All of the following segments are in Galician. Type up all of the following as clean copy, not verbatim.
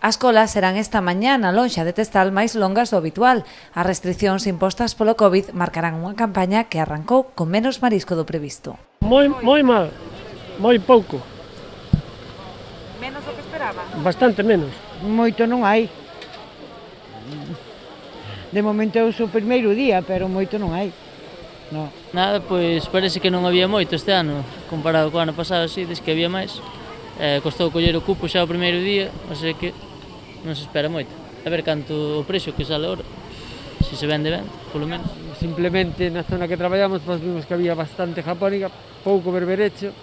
As colas serán esta mañá na lonxa de Testal máis longas do habitual. As restricións impostas polo COVID marcarán unha campaña que arrancou con menos marisco do previsto. Moi mal, moi pouco. Menos do que esperaba? Bastante menos. Moito non hai. De momento é o seu primeiro día, pero moito non hai. No. Nada, pois parece que non había moito este ano, comparado co ano pasado, así, des que había máis. Costou coller o cupo xa o primeiro día, así que non se espera moito. A ver canto o precio que sale ahora, se se vende ben, polo menos. Simplemente na zona que traballamos, pois vimos que había bastante japónica, pouco berberecho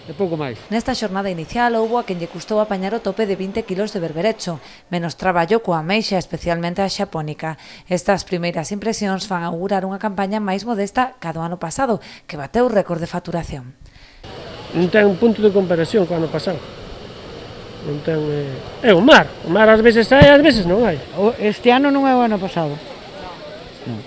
e pouco máis. Nesta xornada inicial houbo a quen lle custou apañar o tope de 20 kilos de berberecho, menos traballo coa ameixa, especialmente a xapónica. Estas primeiras impresións fan augurar unha campaña máis modesta ca do ano pasado, que bateu récord de facturación. Non ten un punto de comparación co ano pasado. Non ten... É o mar ás veces hai, ás veces non hai. Este ano non é o ano pasado. Non.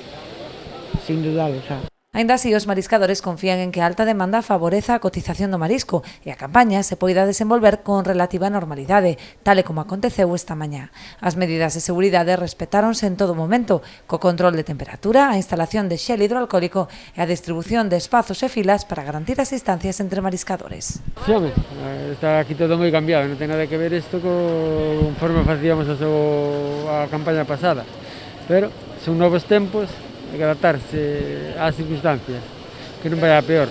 Sin dudalo, xa. Aínda así, os mariscadores confían en que a alta demanda favoreza a cotización do marisco e a campaña se poida desenvolver con relativa normalidade, tal e como aconteceu esta mañá. As medidas de seguridade respetáronse en todo momento, co control de temperatura, a instalación de xel hidroalcohólico e a distribución de espazos e filas para garantir as distancias entre mariscadores. Sí, home, está aquí todo moi cambiado, non ten nada que ver isto conforme facíamos a campaña pasada, pero son novos tempos, hai que adaptarse ás circunstancias, que non vai a peor.